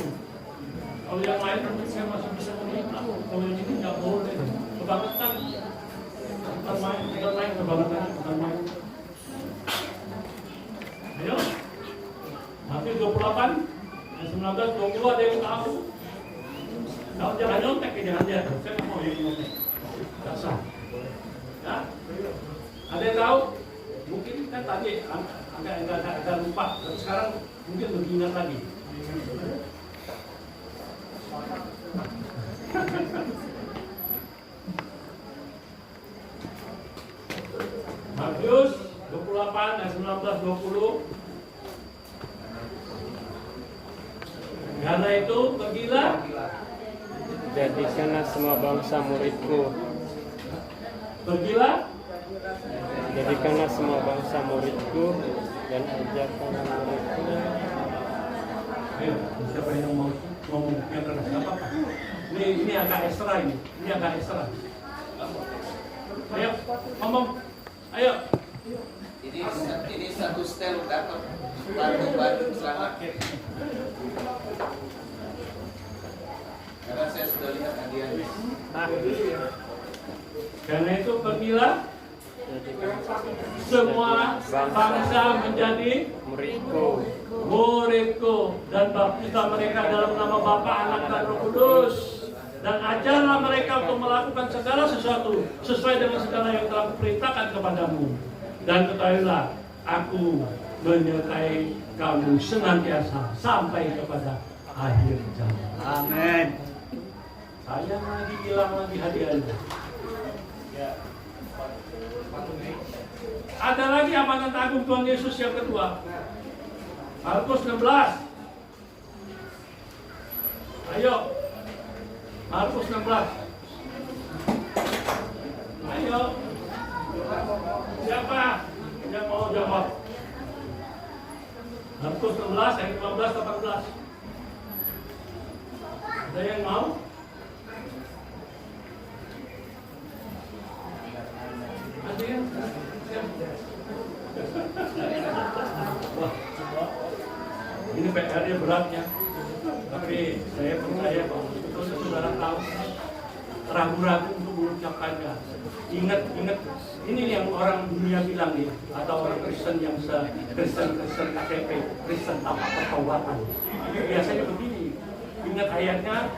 Kalau yang lain mungkin saya masih bisa meminta. Kalau yang ini nggak boleh. Kebangetan. Bukan main kebangetan, bukan main. Ayo. Matius 28, ayat 19, 20 ada yang tahu. Kalau jangan nyontek ya, jangan lihat. Saya nggak mau ya. agak lupa. Dan sekarang mungkin lebih ingat lagi. Matius 28 dan 19-20. Karena itu pergilah, Jadikanlah semua bangsa muridku. pergilah, Jadikanlah semua bangsa muridku dan ajarkanlah muridku. ayo siapa yang mau mengumpulkan siapa? Ini agak ekstra ini agak ekstra. Ayo ngomong, ayo. Ini satu setel dapat Bandung selamat. Karena saya sudah lihat hadiahnya. Karena itu pergilah semua bangsa menjadi muridku dan baptislah mereka dalam nama Bapa, Anak dan Roh Kudus, dan ajarlah mereka untuk melakukan segala sesuatu sesuai dengan segala yang telah kuperintahkan kepadamu. Dan ketahuilah, aku menyertai kamu senantiasa sampai kepada akhir zaman. Amin. Sayang lagi, hilang lagi hadiahnya. Ada lagi amanat agung Tuhan Yesus yang kedua. Markus 16. Ayo. Markus 16. Ayo. Siapa yang mau jawab? Markus 16 ayat 15-18. Ada yang mau? Ada yang? Wah, ini PR-nya beratnya. Tapi saya percaya bahwa itu saudara tahu ragu-ragu untuk mengucapkannya. Ingat, ini yang orang dunia bilang nih, atau orang Kristen yang Kristen KTP, Kristen tanpa pertobatan. Biasanya begini, ingat ayatnya,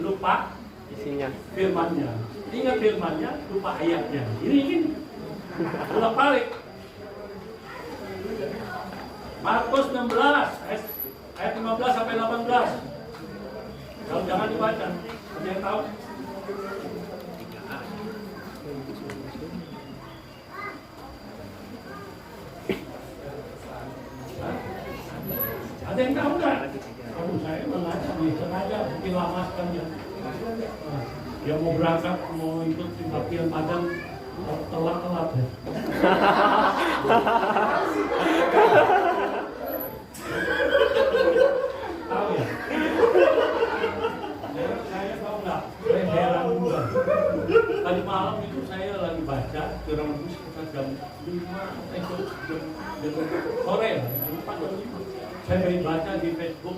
lupa Isinya. firmannya. Ingat firmannya, lupa ayatnya. Ini bolak balik. Markus 16 ayat 15 sampai 18. Kalau jangan dibaca, ada yang tahu? Ada yang tahu nggak? Aduh, saya mengajar nih, sengaja bikin lamaskan ya. Dia mau berangkat, mau ikut latihan padang, telat ya. Tahu ya? Saya tahu nggak? Saya heran juga. Tadi malam itu saya lagi baca, kurang lebih sekitar jam 5 jam sore lah, jam 4 jam 5. Saya lagi baca di Facebook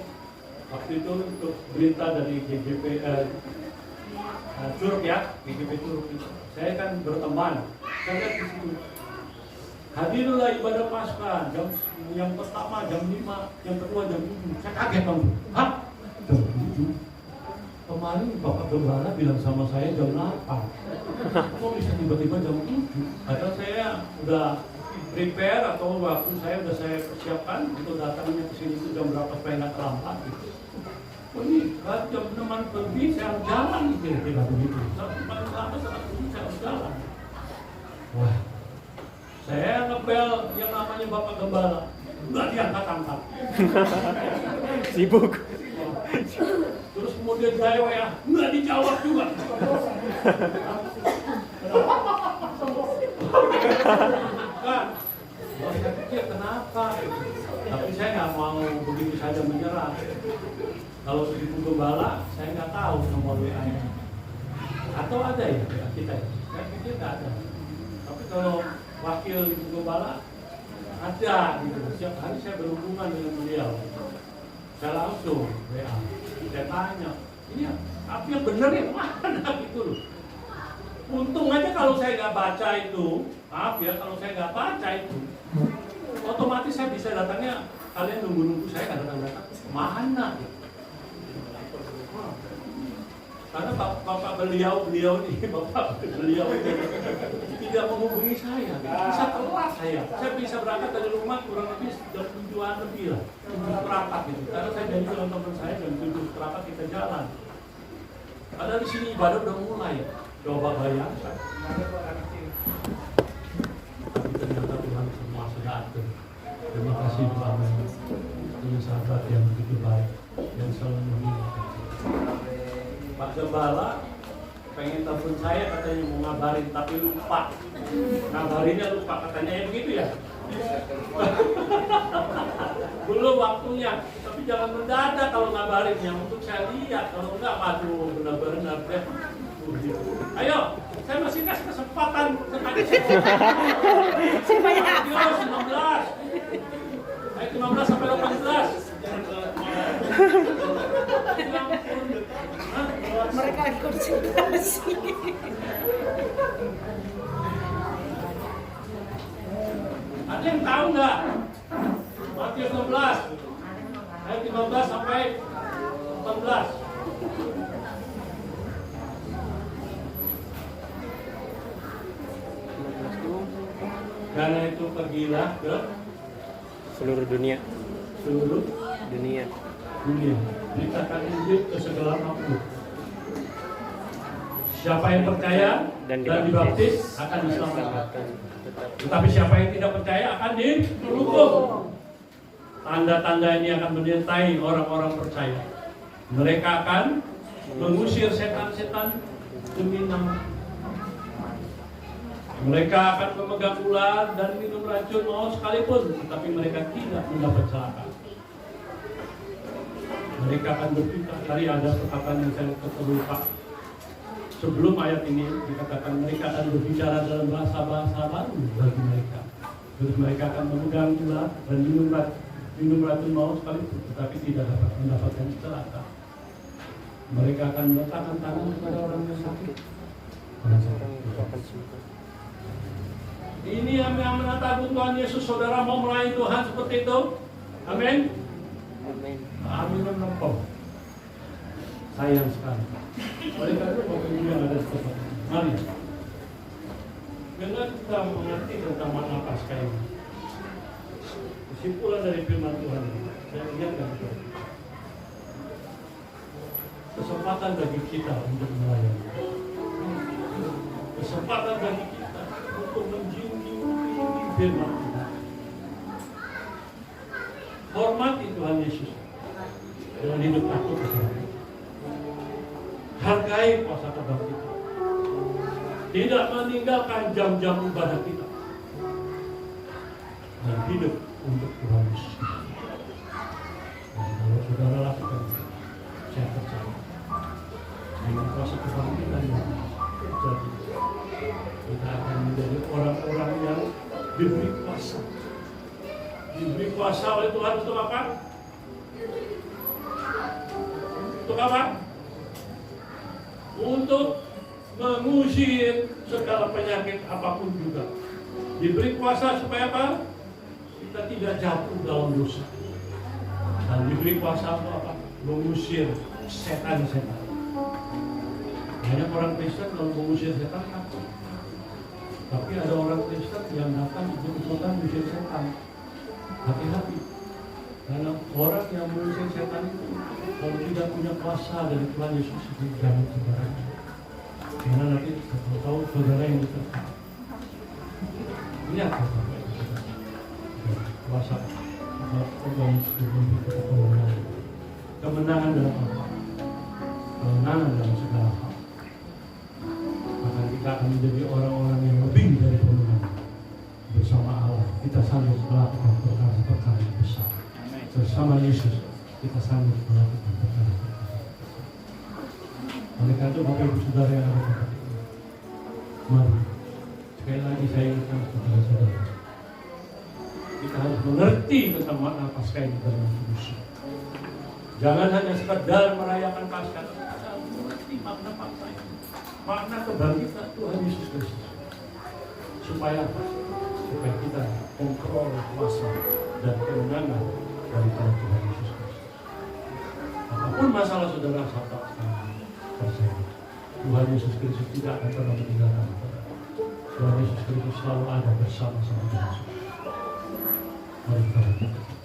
waktu itu untuk berita dari GGP Curug ya, GGP Curug itu. Saya kan berteman. Saya lihat di situ. Hadirlah ibadah Paskah jam yang pertama jam 5, yang kedua jam 7. Saya kaget dong. Hah? Jam 7? Kemarin Bapak Gembala bilang sama saya jam 8. Kok bisa tiba-tiba jam 7? Padahal saya udah prepare atau waktu saya persiapkan untuk datangnya ke sini itu jam berapa supaya nggak terlambat gitu. Oh ini jam 6 lebih saya harus jalan kira-kira begitu. Paling lama saat ini saya harus jalan. Wah, saya ngepel yang namanya Bapak Gembala, nggak diangkat-angkat. Sibuk. Terus kemudian saya WA, nggak dijawab juga. Kan, saya pikir kenapa? Tapi saya nggak mau begitu saja menyerah. Kalau Ibu Gembala, saya nggak tahu nomor WA-nya. Atau ada ya WA kita ya? Saya pikir nggak ada. Tapi kalau wakil Ibu Gembala, ada gitu. Setiap hari saya berhubungan dengan beliau. Saya langsung WA. Saya tanya, ini apa yang benar yang mana gitu loh. Untung aja kalau saya nggak baca itu, maaf ya kalau saya nggak baca itu, otomatis saya bisa datangnya, kalian nunggu-nunggu saya nggak datang-datang, mana gitu. Karena bapak beliau ini tidak menghubungi saya. Bisa telat saya. Saya bisa berangkat dari rumah kurang lebih jam 7-an lebih lah. 7:15 gitu. Karena saya janji dengan teman saya jam 7:15 kita jalan. Padahal di sini ibadah udah mulai. Coba bayangkan. Tapi ternyata Tuhan semua sudah atur. Terima kasih Tuhan. Punya sahabat yang begitu baik, yang selalu mengingatkan. Pak Gembala pengen telepon saya katanya mau ngabarin tapi lupa. Ngabarinnya lupa katanya ya begitu ya. Belum waktunya, tapi jangan mendadak kalau ngabarinnya untuk saya lihat. Kalau enggak, aduh benar-benar deh. Ayo, saya masih kasih kesempatan sekali. Supaya 19. Ayo 15 sampai 18. mereka lagi konsentrasi. Ada yang tahu nggak? Matius 16 ayat 15 sampai 18. Karena itu pergilah ke Seluruh dunia. seluruh Dunia. dunia, beritakan Injil ke segala makhluk. Siapa yang percaya dan dibaptis akan diselamatkan. Tetapi siapa yang tidak percaya akan dihukum. Tanda-tanda ini akan menyertai orang-orang percaya. Mereka akan mengusir setan-setan demi nama. Mereka akan memegang ular dan minum racun maut sekalipun, tetapi mereka tidak mendapat celaka. Mereka akan berpikir. Tadi ada perkataan yang saya lupa. Sebelum ayat ini dikatakan mereka akan berbicara dalam bahasa-bahasa baru bagi mereka. Terus mereka akan memegang ular dan minum racun maut sekalipun, tetapi tidak dapat mendapatkan celaka. Mereka akan meletakkan tangan kepada orang yang sakit. Ini yang menatakan Tuhan Yesus. Saudara mau melayani Tuhan seperti itu? Amin. Amin menempel. Sayang sekali. Oleh karena itu Bapak Ibu yang ada di tempat ini, mari dengan kita mengerti tentang makna Paskah ini. Kesimpulan dari firman Tuhan ini, saya ingatkan kesempatan bagi kita untuk melayani. Kesempatan bagi kita untuk menjunjung tinggi firman Tuhan. Hormati Tuhan Yesus dengan hidup takut kepada. Hargai puasa kebangkitan. Tidak meninggalkan jam-jam ibadah kita. Dan hidup untuk Tuhan Yesus. Dan kalau saudara lakukan itu, saya percaya dengan kuasa kebangkitan yang terjadi, kita akan menjadi orang-orang yang diberi kuasa. Diberi kuasa oleh Tuhan untuk apa? Untuk apa? Untuk mengusir segala penyakit apapun juga. Diberi kuasa supaya apa? Kita tidak jatuh dalam dosa. Dan diberi kuasa untuk apa? Mengusir setan-setan. Banyak orang Kristen kalau mengusir setan takut. Tapi ada orang Kristen yang datang ikut-ikutan mengusir setan. Hati-hati. Karena orang yang mengusir setan itu kalau tidak punya kuasa dari Tuhan Yesus itu jangan sembarangan. Karena nanti tahu saudara yang diterkam. Lihat kuasa kemenangan dalam apa? Kemenangan dalam segala hal. Maka kita akan menjadi orang-orang yang lebih dari pemenang. Bersama Allah kita sanggup melakukan perkara-perkara yang besar. Bersama Yesus kita sanggup melakukan perkara-perkara. Oleh karena itu Bapak Ibu Saudara yang ada di tempat ini, mari sekali lagi saya ingatkan kepada saudara, kita harus mengerti tentang makna Paskah ini dalam hidup. Jangan hanya sekedar merayakan Paskah, tapi kita harus mengerti makna Paskah ini, makna kebangkitan Tuhan Yesus Kristus. Supaya apa? Supaya kita kontrol kuasa dan kemenangan dari Tuhan Yesus Kristus. Apapun masalah saudara sahabat, percaya. Tuhan Yesus Kristus tidak akan pernah meninggalkan kita. Tuhan Yesus Kristus selalu ada bersama-sama dengan kita. Mari kita berdoa.